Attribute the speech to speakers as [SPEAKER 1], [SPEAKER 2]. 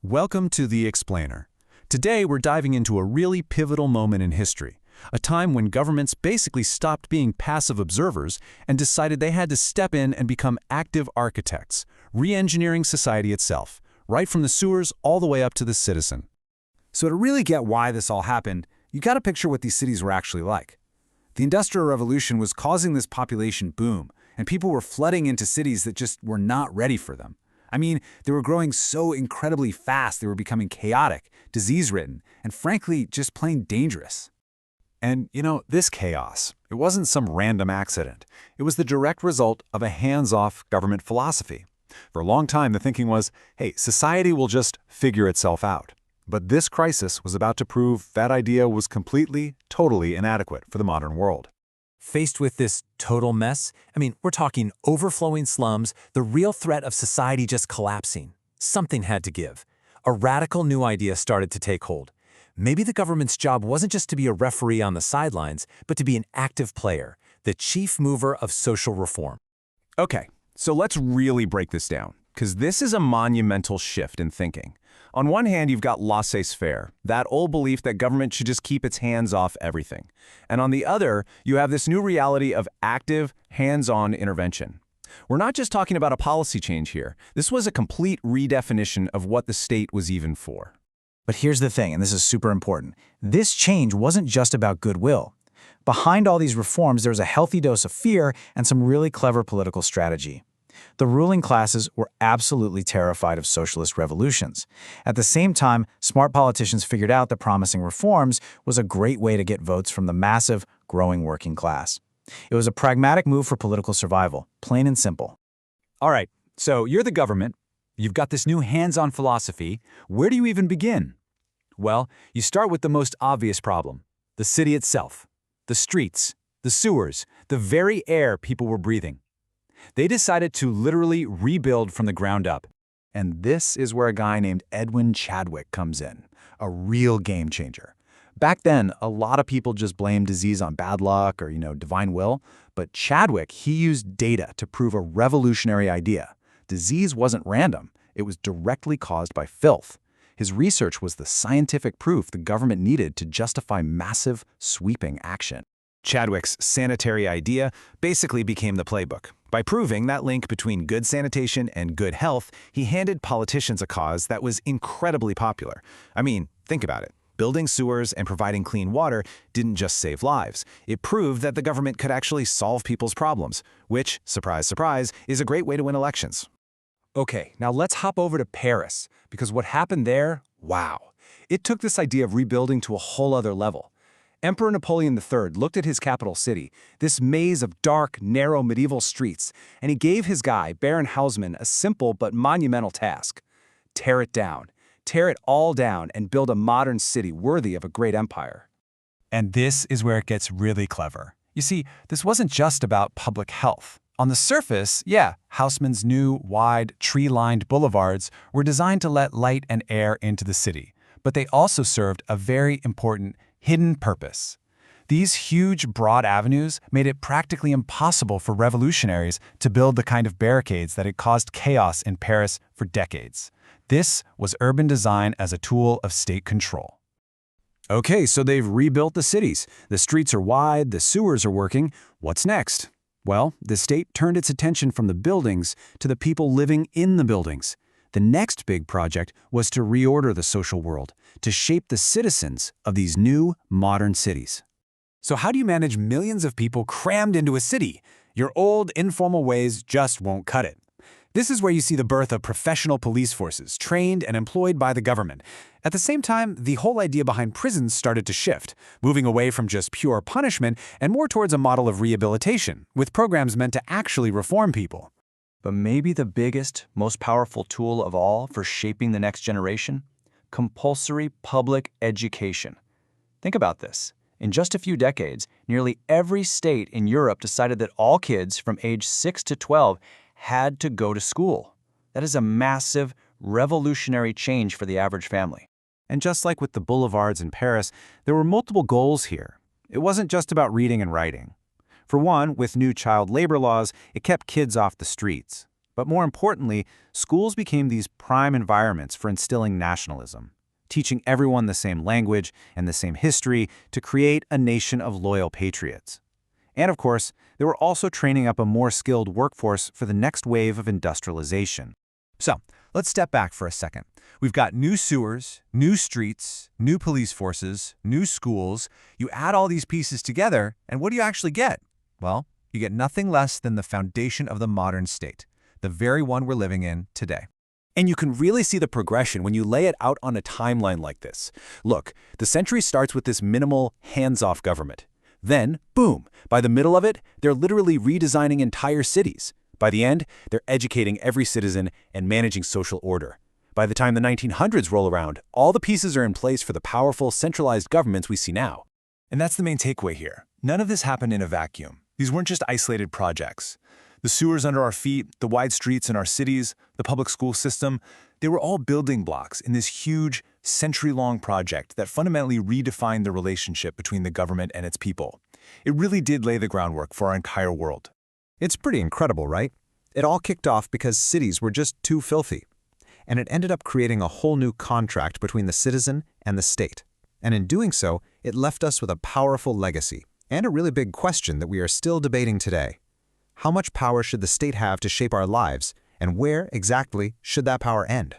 [SPEAKER 1] Welcome to The Explainer. Today we're diving into a really pivotal moment in history, a time when governments basically stopped being passive observers and decided they had to step in and become active architects, re-engineering society itself, right from the sewers all the way up to the citizen.
[SPEAKER 2] So to really get why this all happened, you gotta picture what these cities were actually like. The Industrial Revolution was causing this population boom, and people were flooding into cities that just were not ready for them. I mean, they were growing so incredibly fast, they were becoming chaotic, disease-ridden, and frankly, just plain dangerous.
[SPEAKER 3] And, this chaos, it wasn't some random accident. It was the direct result of a hands-off government philosophy. For a long time, the thinking was, hey, society will just figure itself out. But this crisis was about to prove that idea was completely, totally inadequate for the modern world.
[SPEAKER 4] Faced with this total mess, we're talking overflowing slums, the real threat of society just collapsing. Something had to give. A radical new idea started to take hold. Maybe the government's job wasn't just to be a referee on the sidelines, but to be an active player, the chief mover of social reform.
[SPEAKER 1] Okay, so let's really break this down, because this is a monumental shift in thinking. On one hand, you've got laissez-faire, that old belief that government should just keep its hands off everything. And on the other, you have this new reality of active, hands-on intervention. We're not just talking about a policy change here. This was a complete redefinition of what the state was even for.
[SPEAKER 2] But here's the thing, and this is super important. This change wasn't just about goodwill. Behind all these reforms, there was a healthy dose of fear and some really clever political strategy. The ruling classes were absolutely terrified of socialist revolutions. At the same time, smart politicians figured out that promising reforms was a great way to get votes from the massive, growing working class. It was a pragmatic move for political survival, plain and simple.
[SPEAKER 5] All right, so you're the government. You've got this new hands-on philosophy. Where do you even begin? Well, you start with the most obvious problem, the city itself, the streets, the sewers, the very air people were breathing. They decided to literally rebuild from the ground up.
[SPEAKER 3] And this is where a guy named Edwin Chadwick comes in, a real game changer. Back then, a lot of people just blamed disease on bad luck or, divine will. But Chadwick, he used data to prove a revolutionary idea. Disease wasn't random. It was directly caused by filth. His research was the scientific proof the government needed to justify massive, sweeping action.
[SPEAKER 1] Chadwick's sanitary idea basically became the playbook. By proving that link between good sanitation and good health, he handed politicians a cause that was incredibly popular. Think about it. Building sewers and providing clean water didn't just save lives. It proved that the government could actually solve people's problems, which, surprise, surprise, is a great way to win elections.
[SPEAKER 5] Okay, now let's hop over to Paris, because what happened there, wow. It took this idea of rebuilding to a whole other level. Emperor Napoleon III looked at his capital city, this maze of dark, narrow medieval streets, and he gave his guy, Baron Haussmann, a simple but monumental task. Tear it down. Tear it all down and build a modern city worthy of a great empire.
[SPEAKER 4] And this is where it gets really clever. You see, this wasn't just about public health. On the surface, Haussmann's new, wide, tree-lined boulevards were designed to let light and air into the city, but they also served a very important hidden purpose. These huge, broad avenues made it practically impossible for revolutionaries to build the kind of barricades that had caused chaos in Paris for decades. This was urban design as a tool of state control.
[SPEAKER 1] Okay, so they've rebuilt the cities. The streets are wide, the sewers are working. What's next? Well, the state turned its attention from the buildings to the people living in the buildings. The next big project was to reorder the social world, to shape the citizens of these new, modern cities.
[SPEAKER 5] So how do you manage millions of people crammed into a city? Your old, informal ways just won't cut it. This is where you see the birth of professional police forces, trained and employed by the government. At the same time, the whole idea behind prisons started to shift, moving away from just pure punishment and more towards a model of rehabilitation, with programs meant to actually reform people.
[SPEAKER 6] But maybe the biggest, most powerful tool of all for shaping the next generation? Compulsory public education. Think about this. In just a few decades, nearly every state in Europe decided that all kids from age 6 to 12 had to go to school. That is a massive, revolutionary change for the average family.
[SPEAKER 3] And just like with the boulevards in Paris, there were multiple goals here. It wasn't just about reading and writing. For one, with new child labor laws, it kept kids off the streets. But more importantly, schools became these prime environments for instilling nationalism, teaching everyone the same language and the same history to create a nation of loyal patriots. And of course, they were also training up a more skilled workforce for the next wave of industrialization.
[SPEAKER 1] So, let's step back for a second. We've got new sewers, new streets, new police forces, new schools. You add all these pieces together, and what do you actually get? Well, you get nothing less than the foundation of the modern state, the very one we're living in today. And you can really see the progression when you lay it out on a timeline like this. Look, the century starts with this minimal, hands-off government. Then, boom, by the middle of it, they're literally redesigning entire cities. By the end, they're educating every citizen and managing social order. By the time the 1900s roll around, all the pieces are in place for the powerful, centralized governments we see now.
[SPEAKER 5] And that's the main takeaway here. None of this happened in a vacuum. These weren't just isolated projects. The sewers under our feet, the wide streets in our cities, the public school system, they were all building blocks in this huge, century-long project that fundamentally redefined the relationship between the government and its people. It really did lay the groundwork for our entire world.
[SPEAKER 1] It's pretty incredible, right? It all kicked off because cities were just too filthy. And it ended up creating a whole new contract between the citizen and the state. And in doing so, it left us with a powerful legacy and a really big question that we are still debating today. How much power should the state have to shape our lives, and where exactly should that power end?